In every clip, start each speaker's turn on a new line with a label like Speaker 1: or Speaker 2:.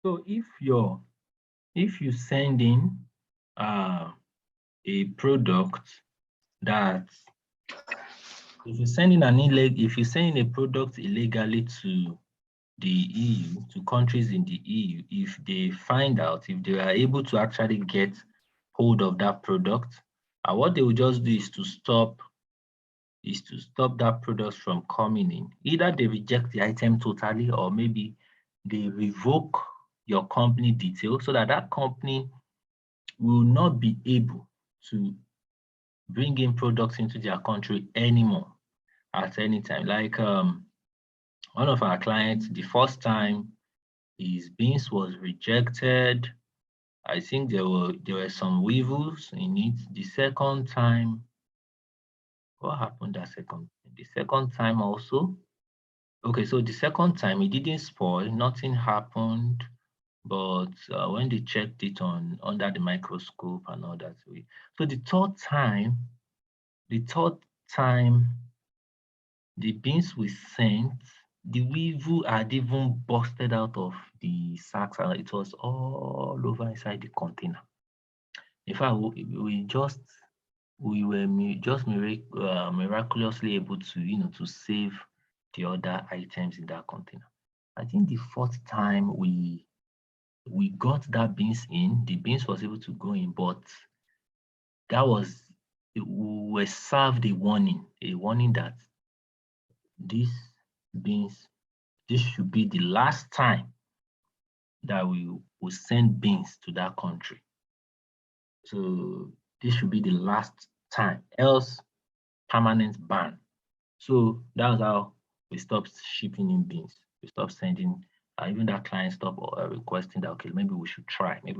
Speaker 1: So if you send in a product that if you send in a product illegally to the EU, to countries in the EU, if they find out, if they are able to actually get hold of that product, what they will just do is to stop that product from coming in. Either they reject the item totally, or maybe they revoke your company details so that that company will not be able to bring in products into their country anymore at any time. Like one of our clients, the first time his beans was rejected, I think there were some weevils in it. The second time, what happened that second? The second time also, okay, so the second time it didn't spoil, nothing happened. But when they checked it under the microscope and all that way, so the third time the beans we sent, the weevil had even busted out of the sacks and it was all over inside the container. In fact, we were miraculously able to to save the other items in that container. I think the fourth time we got that beans in, the beans was able to go in, but we were served a warning that this should be the last time that we will send beans to that country. So this should be the last time, else permanent ban. So that was how we stopped shipping in beans. We stopped sending, even that client stopped requesting that, okay, maybe we should try, and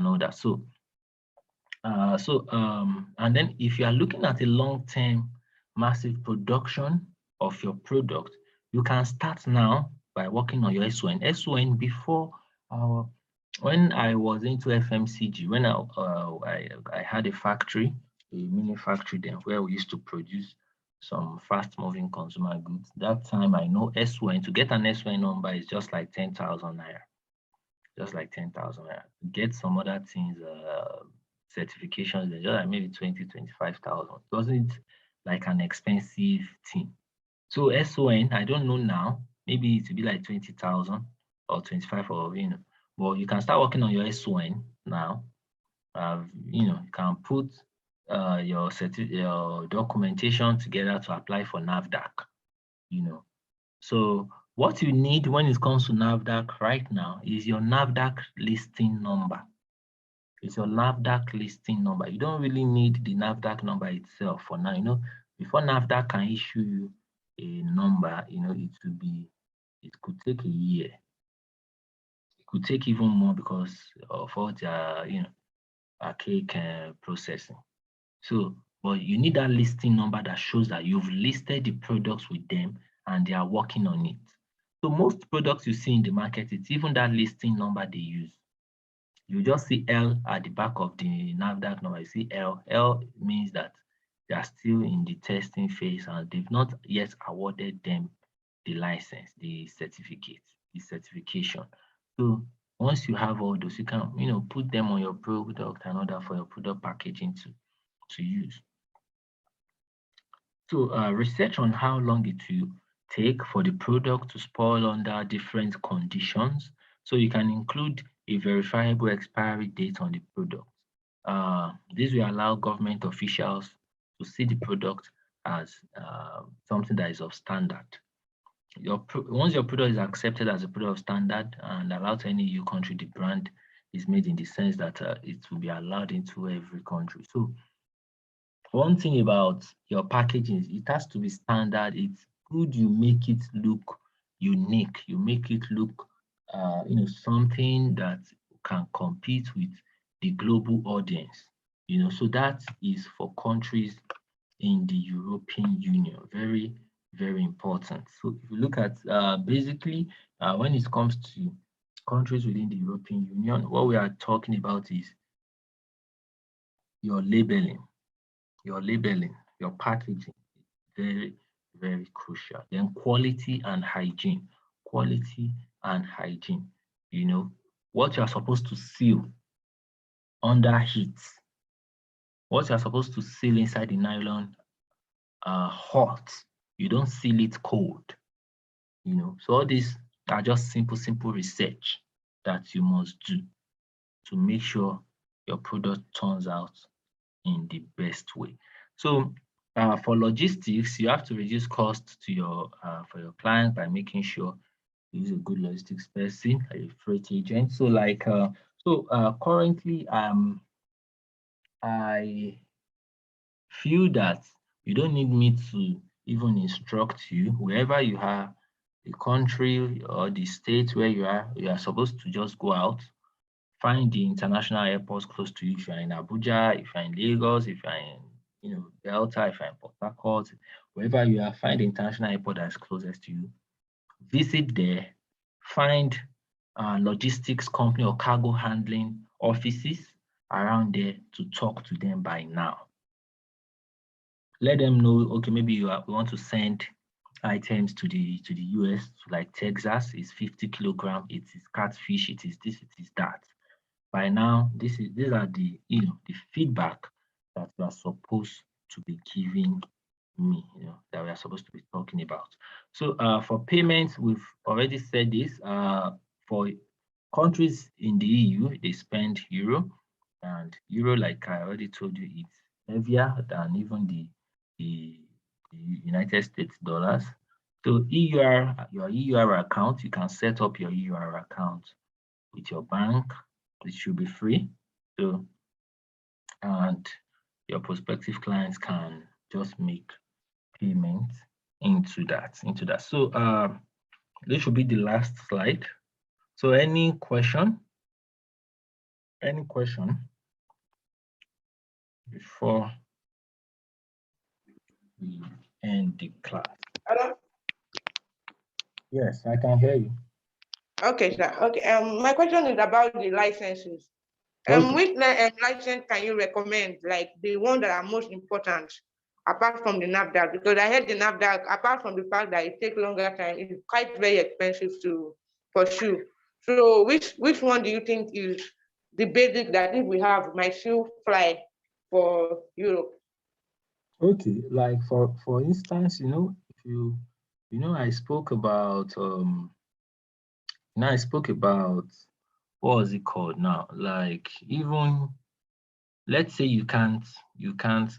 Speaker 1: all that. So, and then if you are looking at a long-term massive production of your product, you can start now by working on your SON. SON before, when I was into FMCG, when I had a factory, a mini factory then, where we used to produce some fast-moving consumer goods. That time I know SON, to get an SON number is just like 10,000 naira. Just like 10,000 naira. To get some other things, certifications, they're just like maybe 20, 25,000. It wasn't like an expensive thing. So SON, I don't know now, maybe it will be like 20,000 or 25 or but you can start working on your SON now. You can put your documentation together to apply for NAFDAC. So what you need when it comes to NAFDAC right now is your NAFDAC listing number. It's your NAFDAC listing number. You don't really need the NAFDAC number itself for now. Before NAFDAC can issue you a number, it could take a year. It could take even more because of all their, archaic processing. So, but you need that listing number that shows that you've listed the products with them and they are working on it. So most products you see in the market, it's even that listing number they use. You just see L at the back of the NAFDAC number. You see L. L means that they are still in the testing phase and they've not yet awarded them the license, the certificate, the certification. So once you have all those, you can put them on your product and order for your product packaging to use. So research on how long it will take for the product to spoil under different conditions. So you can include a verifiable expiry date on the product. This will allow government officials to see the product as something that is of standard. Once your product is accepted as a product of standard and allowed to any EU country, the brand is made in the sense that it will be allowed into every country. So one thing about your packaging is it has to be standard. It's good you make it look unique. You make it look, something that can compete with the global audience. So that is for countries in the European Union. Very, very important. So if you look at basically when it comes to countries within the European Union, what we are talking about is your labeling, your packaging, very, very crucial. Then quality and hygiene. Quality and hygiene. You know, what you are supposed to seal under heat, what you are supposed to seal inside the nylon hot, you don't seal it cold. You know, so all these are just simple research that you must do to make sure your product turns out in the best way. So for logistics, you have to reduce costs to your for your client by making sure you use a good logistics person, a freight agent. So like currently I feel that you don't need me to even instruct you. Wherever you are, the country or the state where you are supposed to just go out, find the international airports close to you. If you're in Abuja, if you're in Lagos, if you're in Delta, if you're in Port Harcourt, wherever you are, find the international airport that's closest to you. Visit there, find logistics company or cargo handling offices around there to talk to them by now. Let them know, okay, maybe you want to send items to the US, like Texas, is 50 kilogram, it is catfish, it is this, it is that. By now, these are the the feedback that you are supposed to be giving me, that we are supposed to be talking about. So for payments, we've already said this. For countries in the EU, they spend euro, and euro, like I already told you, it's heavier than even the United States dollars. So your EUR account, you can set up your EUR account with your bank. It should be free. So, and your prospective clients can just make payment into that. So this should be the last slide. So any question? Any question before we end the class?
Speaker 2: Hello?
Speaker 1: Yes, I can hear you.
Speaker 2: Okay, sir. Okay. My question is about the licenses.
Speaker 1: Okay.
Speaker 2: Which license can you recommend, like the one that are most important, apart from the NAFDAC? Because I heard the NAFDAC, apart from the fact that it takes longer time, it's quite very expensive to pursue. So which one do you think is the basic that if we have might still fly for Europe?
Speaker 1: Okay, like for instance, if I spoke about what was it called now? Like, even let's say you can't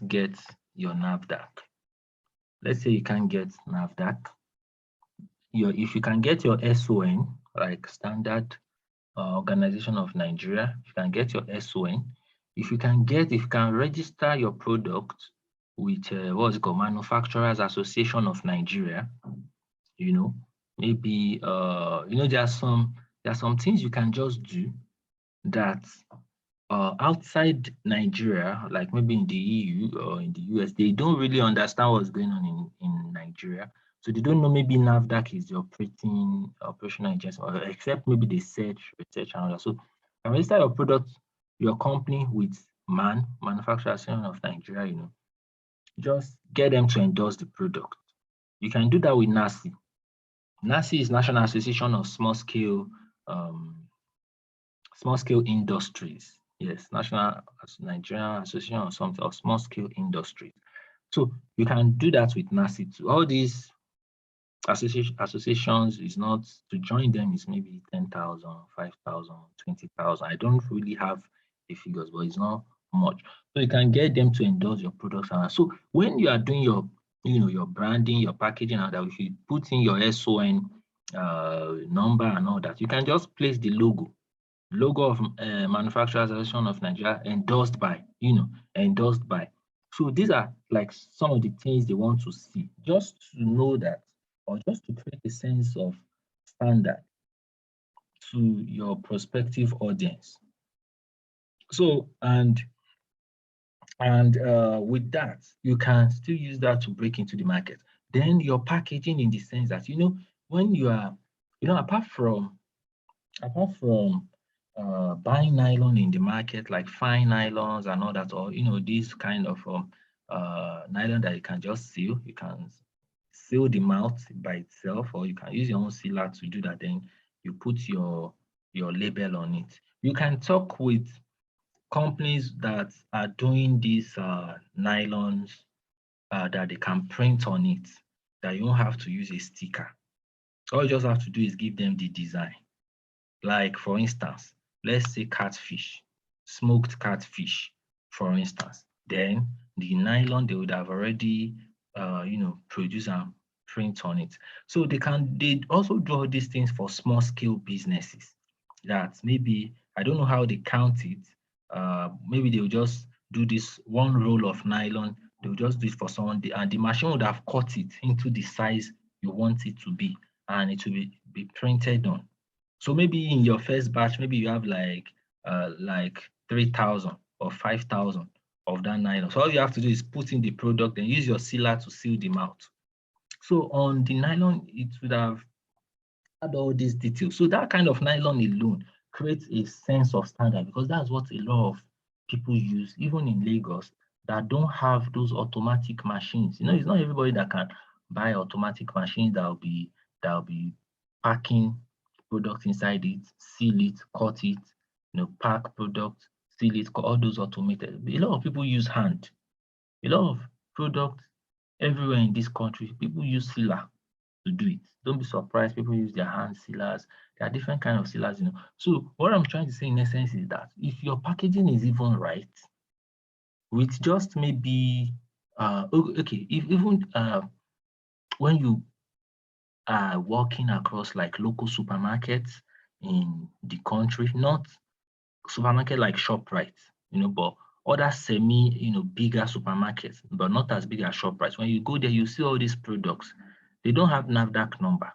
Speaker 1: get your NAFDAC. Let's say you can't get NAFDAC. If you can get your SON, like Standard Organization of Nigeria, you can get your SON. If you can register your product with what's it called, Manufacturers Association of Nigeria, maybe there are some things you can just do that outside Nigeria, like maybe in the EU or in the US, they don't really understand what's going on in Nigeria. So they don't know maybe NAFDAC is the operational agency, or except maybe they research and all that. So you can register your product, your company with Manufacturer Association of Nigeria, just get them to endorse the product. You can do that with NASI. NASI is National Association of Small Scale Industries. Yes, Nigerian Association of something of Small Scale Industries. So you can do that with NASI too. All these associations is not, to join them is maybe 10,000, 5,000, 20,000. I don't really have the figures, but it's not much. So you can get them to endorse your products. So when you are doing your branding, your packaging, and that, if you put in your SON number and all that, you can just place the logo of Manufacturers Association of Nigeria, endorsed by. So these are like some of the things they want to see, just to know that, or just to create a sense of standard to your prospective audience. So, and with that, you can still use that to break into the market. Then your packaging, in the sense that, when you are, apart from buying nylon in the market, like fine nylons and all that, or this kind of nylon that you can just seal. You can seal the mouth by itself, or you can use your own sealer to do that. Then you put your label on it. You can talk with companies that are doing these nylons that they can print on it, that you don't have to use a sticker. All you just have to do is give them the design. Like, for instance, let's say catfish, smoked catfish, for instance. Then the nylon, they would have already, produce and print on it. So they also do all these things for small scale businesses that maybe, I don't know how they count it. Maybe they'll just do this one roll of nylon. They'll just do it for someone, and the machine would have cut it into the size you want it to be, and it will be printed on. So maybe in your first batch, maybe you have like 3,000 or 5,000 of that nylon. So all you have to do is put in the product and use your sealer to seal them out. So on the nylon, it would have had all these details. So that kind of nylon alone creates a sense of standard, because that's what a lot of people use, even in Lagos, that don't have those automatic machines. It's not everybody that can buy automatic machines that will be packing product inside it, seal it, cut it, pack product, seal it, all those automated. A lot of people use hand. A lot of products everywhere in this country, people use sealer to do it. Don't be surprised, people use their hand sealers. There are different kind of sealers. So what I'm trying to say in essence is that if your packaging is even right, with just maybe okay, if even when you are walking across like local supermarkets in the country, not supermarket like ShopRite, but other bigger supermarkets, but not as big as ShopRite. When you go there, you see all these products. They don't have NAFDAC number,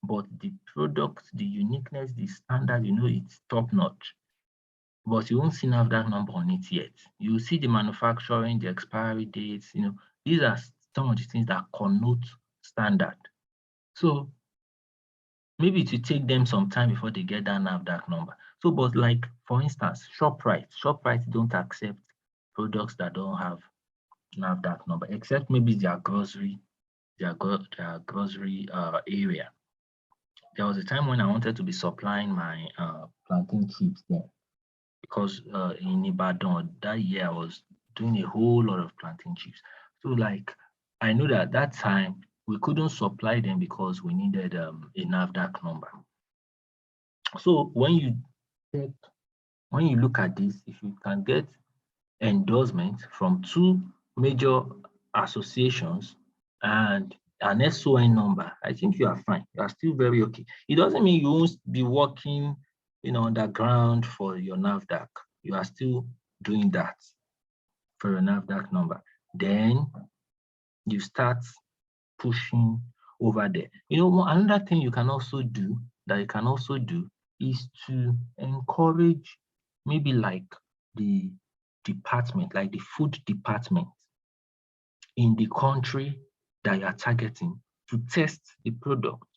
Speaker 1: but the product, the uniqueness, the standard, it's top notch. But you won't see NAFDAC number on it yet. You see the manufacturing, the expiry dates, these are some of the things that connote standard. So maybe it will take them some time before they get that NAFDAC number. So, but like, for instance, ShopRite don't accept products that don't have NAFDAC number, except maybe their grocery area. There was a time when I wanted to be supplying my plantain chips there, because in Ibadan that year I was doing a whole lot of plantain chips. So like, I knew that that time we couldn't supply them because we needed a NAFDAC number. So when you look at this, if you can get endorsement from 2 major associations and an SON number, I think you are fine. You are still very okay. It doesn't mean you won't be working, underground for your NAFDAC. You are still doing that for your NAFDAC number. Then you start pushing over there. Another thing you can also do is to encourage maybe like the department, like the food department in the country that you are targeting, to test the product,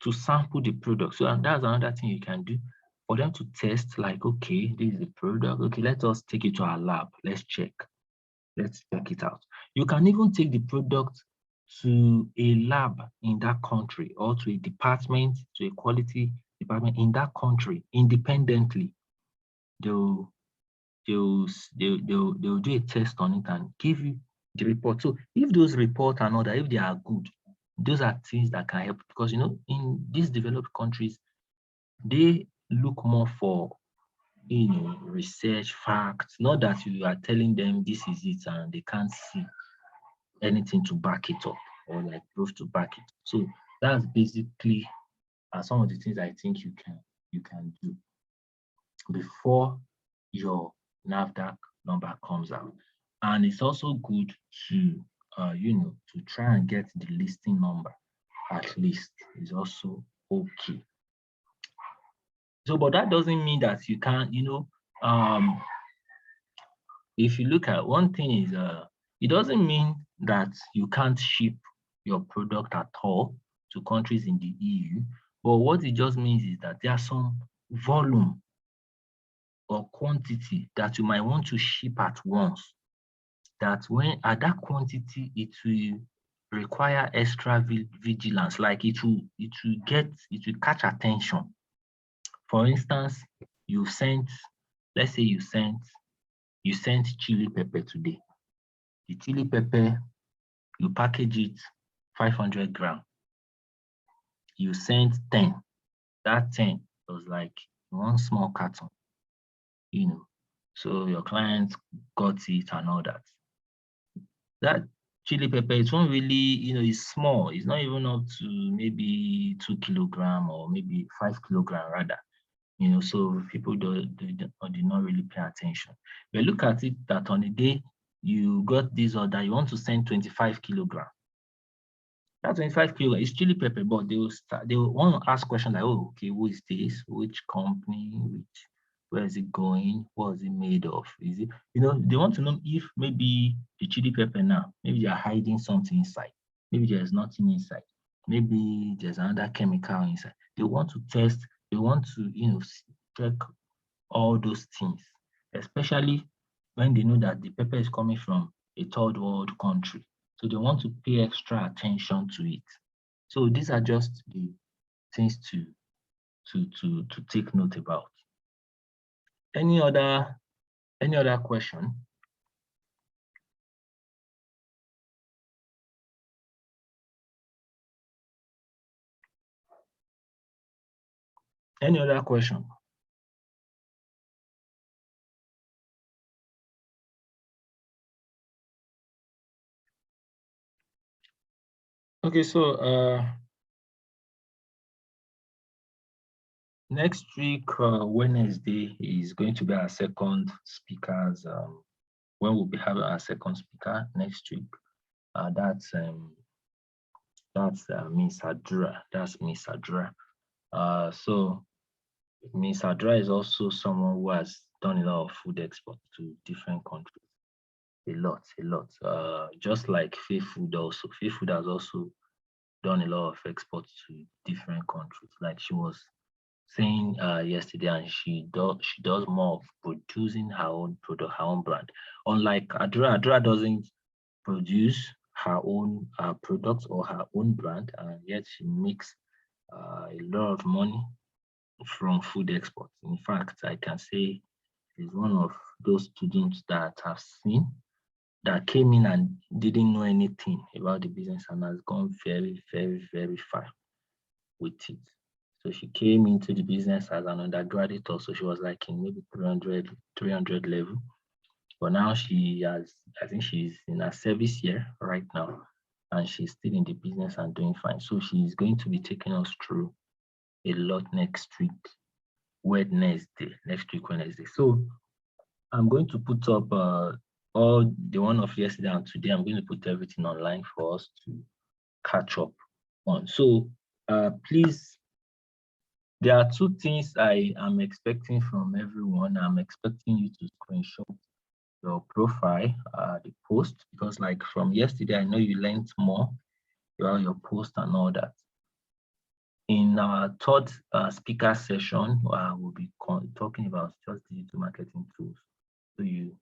Speaker 1: to sample the product. So, and that's another thing you can do, for them to test, like, okay, this is the product. Okay, let us take it to our lab. Let's check it out. You can even take the product to a lab in that country, or to a department, to a quality department in that country independently. They'll do a test on it and give you the report. So if those reports are not, if they are good, those are things that can help, because in these developed countries, they look more for research facts, not that you are telling them this is it and they can't see anything to back it up, or like proof to back it. So that's basically some of the things I think you can do before your NAFDAC number comes out. And it's also good to to try and get the listing number, at least, is also okay. So, but that doesn't mean that you can't, if you look at, one thing is, it doesn't mean that you can't ship your product at all to countries in the EU, but what it just means is that there are some volume or quantity that you might want to ship at once, that when at that quantity, it will require extra vigilance, like it will catch attention. For instance, let's say you sent chili pepper today. The chili pepper, you package it 500 grams. You sent 10. That 10 was like one small carton, So your client got it and all that. That chili pepper, it won't really, it's small. It's not even up to maybe 2 kilograms or maybe 5 kilograms rather. So people do not really pay attention. But look at it that on a day you got this order, you want to send 25 kilograms. That 25 kilograms is chili pepper, but they will want to ask questions like, oh, okay, who is this? Which company? Where is it going? What is it made of? Is it, they want to know if maybe the chili pepper now, maybe they are hiding something inside. Maybe there's nothing inside. Maybe there's another chemical inside. They want to test. They want to, check all those things, especially when they know that the pepper is coming from a third world country. So they want to pay extra attention to it. So these are just the things to take note about. Any other question? Any other question? Okay, so next week, Wednesday, is going to be our second speakers. When we'll be having our second speaker next week, that's Miss Adura. That's Miss Adura. So Miss Adura is also someone who has done a lot of food export to different countries. A lot. Just like Faith Food also. Faith Food has also done a lot of exports to different countries. Like she was saying yesterday, and she does more of producing her own product, her own brand. Unlike Adura doesn't produce her own products or her own brand, and yet she makes a lot of money from food exports. In fact, I can say she's one of those students that I've seen that came in and didn't know anything about the business and has gone very, very, very far with it. So she came into the business as an undergraduate also. She was like in maybe 300 level. But now I think she's in her service year right now, and she's still in the business and doing fine. So she's going to be taking us through a lot next week, Wednesday. So I'm going to put up all the one of yesterday and today. I'm going to put everything online for us to catch up on. So please, there are two things I am expecting from everyone. I'm expecting you to screenshot your profile, the post, because like from yesterday, I know you learned more about your post and all that. In our third speaker session, we'll be talking about just digital marketing tools. So you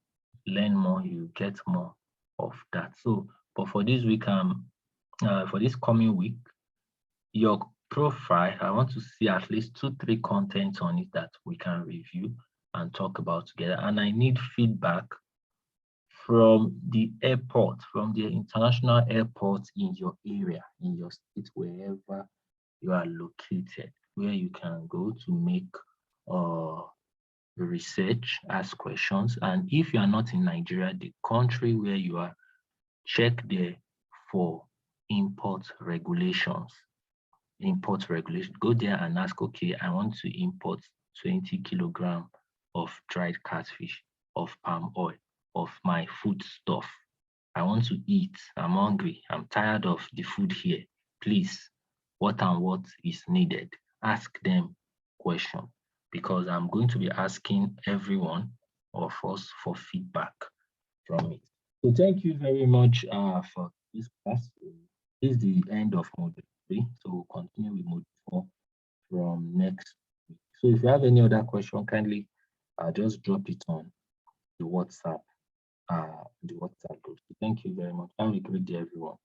Speaker 1: learn more, you get more of that. So, but for this week, for this coming week, your profile, I want to see at least 2-3 contents on it that we can review and talk about together. And I need feedback from the airport, from the international airports in your area, in your state, wherever you are located, where you can go to make research, ask questions. And if you are not in Nigeria, the country where you are, check there for import regulations. Go there and ask, okay, I want to import 20 kilograms of dried catfish, of palm oil, of my food stuff. I want to eat. I'm hungry. I'm tired of the food here. Please, what and what is needed? Ask them questions, because I'm going to be asking everyone of us for feedback from it. So thank you very much for this class. This is the end of module 3. So we'll continue with module 4 from next week. So if you have any other question, kindly just drop it on the WhatsApp group. So thank you very much. Have a great day, everyone.